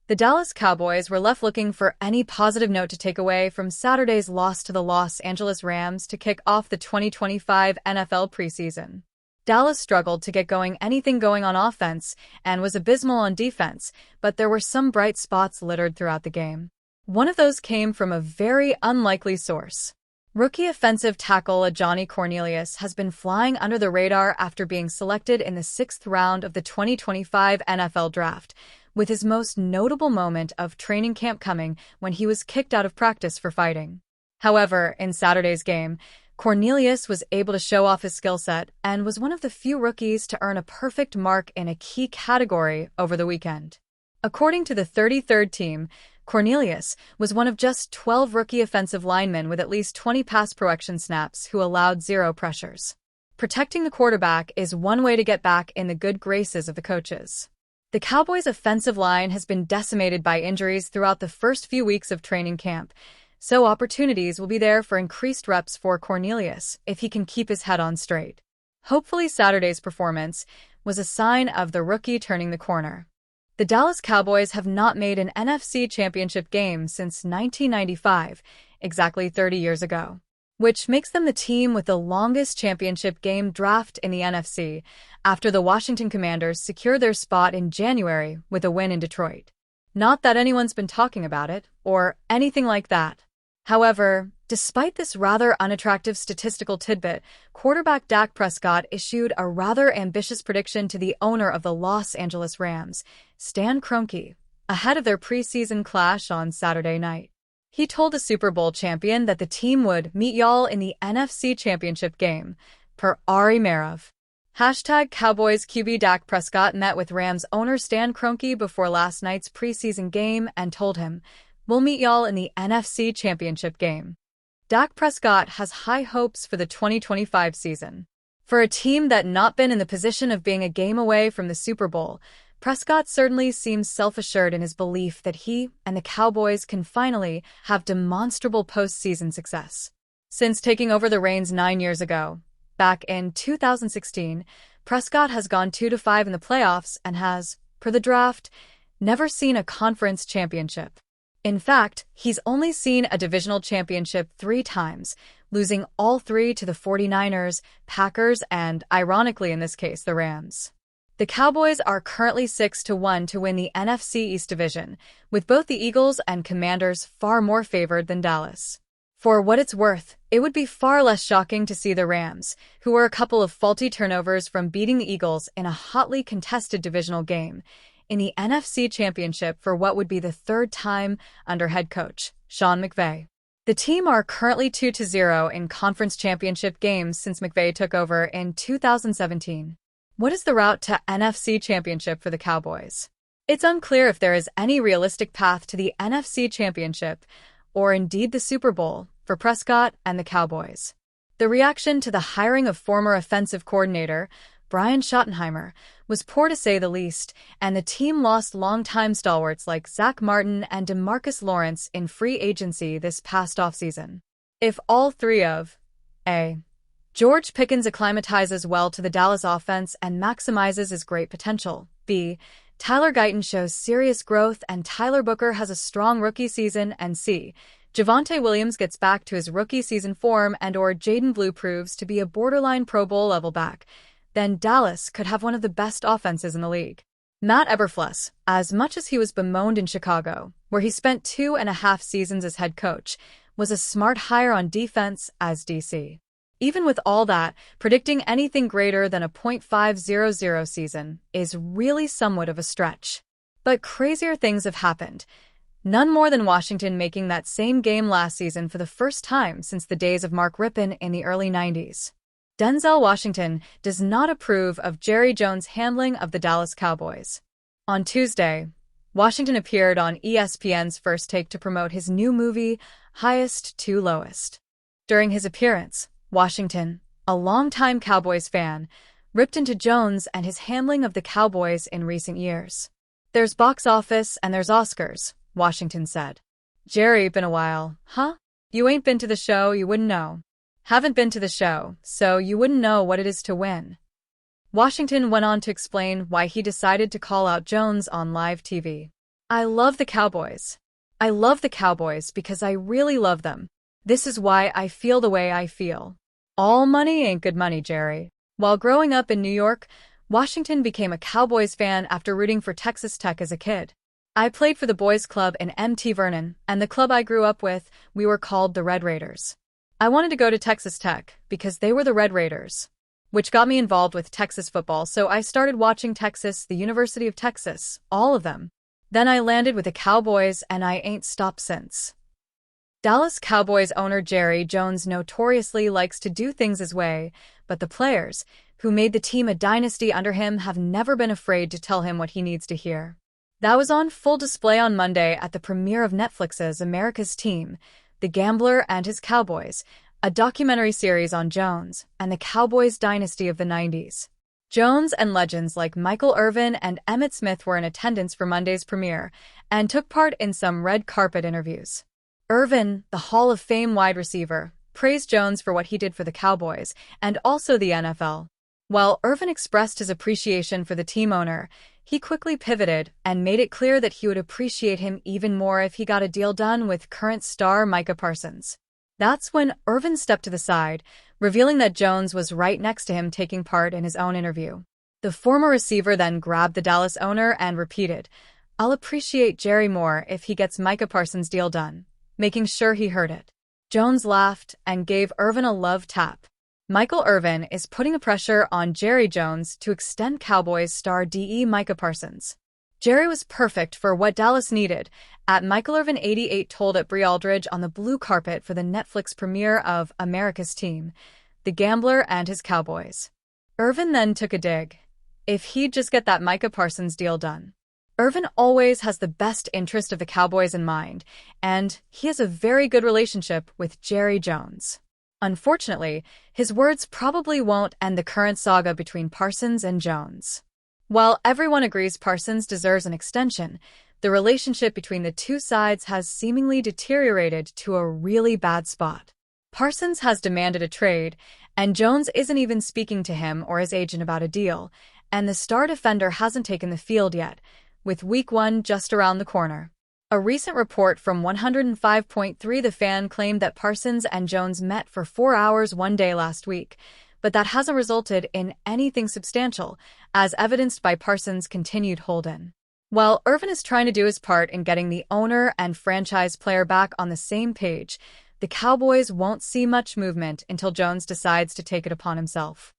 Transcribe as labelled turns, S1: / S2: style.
S1: The Dallas Cowboys were left looking for any positive note to take away from Saturday's loss to the Los Angeles Rams to kick off the 2025 NFL preseason. Dallas struggled to get anything going on offense and was abysmal on defense, but there were some bright spots littered throughout the game. One of those came from a very unlikely source. Rookie offensive tackle Johnny Cornelius has been flying under the radar after being selected in the 6th round of the 2025 NFL Draft, with his most notable moment of training camp coming when he was kicked out of practice for fighting. However, in Saturday's game, Cornelius was able to show off his skill set and was one of the few rookies to earn a perfect mark in a key category over the weekend. According to the 33rd team, Cornelius was one of just 12 rookie offensive linemen with at least 20 pass protection snaps who allowed 0 pressures. Protecting the quarterback is one way to get back in the good graces of the coaches. The Cowboys' offensive line has been decimated by injuries throughout the first few weeks of training camp, so opportunities will be there for increased reps for Cornelius if he can keep his head on straight. Hopefully Saturday's performance was a sign of the rookie turning the corner. The Dallas Cowboys have not made an NFC championship game since 1995, exactly 30 years ago, which makes them the team with the longest championship game draft in the NFC, after the Washington Commanders secured their spot in January with a win in Detroit. Not that anyone's been talking about it, or anything like that. However, despite this rather unattractive statistical tidbit, quarterback Dak Prescott issued a rather ambitious prediction to the owner of the Los Angeles Rams, Stan Kroenke, ahead of their preseason clash on Saturday night. He told the Super Bowl champion that the team would meet y'all in the NFC Championship game, per Ari Meirov. #Cowboys QB Dak Prescott met with Rams owner Stan Kroenke before last night's preseason game and told him, "We'll meet y'all in the NFC Championship game." Dak Prescott has high hopes for the 2025 season. For a team that not been in the position of being a game away from the Super Bowl, Prescott certainly seems self-assured in his belief that he and the Cowboys can finally have demonstrable postseason success. Since taking over the reins 9 years ago, back in 2016, Prescott has gone 2-5 in the playoffs and has, per the draft, never seen a conference championship. In fact, he's only seen a divisional championship 3 times, losing all 3 to the 49ers, Packers, and, ironically in this case, the Rams. The Cowboys are currently 6-1 to win the NFC East Division, with both the Eagles and Commanders far more favored than Dallas. For what it's worth, it would be far less shocking to see the Rams, who were a couple of faulty turnovers from beating the Eagles in a hotly contested divisional game, in the NFC Championship for what would be the 3rd time under head coach Sean McVay. The team are currently 2-0 in conference championship games since McVay took over in 2017. What is the route to NFC Championship for the Cowboys? It's unclear if there is any realistic path to the NFC Championship, or indeed the Super Bowl, for Prescott and the Cowboys. The reaction to the hiring of former offensive coordinator Brian Schottenheimer was poor to say the least, and the team lost longtime stalwarts like Zach Martin and DeMarcus Lawrence in free agency this past offseason. If all 3 of A. George Pickens acclimatizes well to the Dallas offense and maximizes his great potential, B. Tyler Guyton shows serious growth and Tyler Booker has a strong rookie season, and C. Javonte Williams gets back to his rookie season form and/or Jaden Blue proves to be a borderline Pro Bowl level back, then Dallas could have one of the best offenses in the league. Matt Eberflus, as much as he was bemoaned in Chicago, where he spent 2.5 seasons as head coach, was a smart hire on defense as DC. Even with all that, predicting anything greater than a .500 season is really somewhat of a stretch. But crazier things have happened. None more than Washington making that same game last season for the first time since the days of Mark Rypien in the early 90s. Denzel Washington does not approve of Jerry Jones' handling of the Dallas Cowboys. On Tuesday, Washington appeared on ESPN's First Take to promote his new movie, Highest to Lowest. During his appearance, Washington, a longtime Cowboys fan, ripped into Jones and his handling of the Cowboys in recent years. "There's box office and there's Oscars," Washington said. "Jerry, been a while, huh? You ain't been to the show, you wouldn't know. Haven't been to the show, so you wouldn't know what it is to win." Washington went on to explain why he decided to call out Jones on live TV. I love the Cowboys. I love the Cowboys because I really love them. This is why I feel the way I feel. All money ain't good money, Jerry. While growing up in New York, Washington became a Cowboys fan after rooting for Texas Tech as a kid. I played for the boys' club in MT Vernon, and the club I grew up with, we were called the Red Raiders. I wanted to go to Texas Tech because they were the Red Raiders, which got me involved with Texas football, so I started watching Texas, the University of Texas, all of them. Then I landed with the Cowboys, and I ain't stopped since. Dallas Cowboys owner Jerry Jones notoriously likes to do things his way, but the players, who made the team a dynasty under him, have never been afraid to tell him what he needs to hear. That was on full display on Monday at the premiere of Netflix's America's Team, The Gambler and His Cowboys, a documentary series on Jones and the Cowboys dynasty of the 90s. Jones and legends like Michael Irvin and Emmitt Smith were in attendance for Monday's premiere and took part in some red carpet interviews. Irvin, the Hall of Fame wide receiver, praised Jones for what he did for the Cowboys and also the NFL. While Irvin expressed his appreciation for the team owner, he quickly pivoted and made it clear that he would appreciate him even more if he got a deal done with current star Micah Parsons. That's when Irvin stepped to the side, revealing that Jones was right next to him taking part in his own interview. The former receiver then grabbed the Dallas owner and repeated, "I'll appreciate Jerry more if he gets Micah Parsons' deal done," making sure he heard it. Jones laughed and gave Irvin a love tap. Michael Irvin is putting the pressure on Jerry Jones to extend Cowboys star DE Micah Parsons. Jerry was perfect for what Dallas needed, at Michael Irvin 88 told at Brie Aldridge on the blue carpet for the Netflix premiere of America's Team, The Gambler and His Cowboys. Irvin then took a dig. If he'd just get that Micah Parsons deal done. Irvin always has the best interest of the Cowboys in mind, and he has a very good relationship with Jerry Jones. Unfortunately, his words probably won't end the current saga between Parsons and Jones. While everyone agrees Parsons deserves an extension, the relationship between the two sides has seemingly deteriorated to a really bad spot. Parsons has demanded a trade, and Jones isn't even speaking to him or his agent about a deal, and the star defender hasn't taken the field yet, with Week 1 just around the corner. A recent report from 105.3 The Fan claimed that Parsons and Jones met for 4 hours one day last week, but that hasn't resulted in anything substantial, as evidenced by Parsons' continued hold-in. While Irvin is trying to do his part in getting the owner and franchise player back on the same page, the Cowboys won't see much movement until Jones decides to take it upon himself.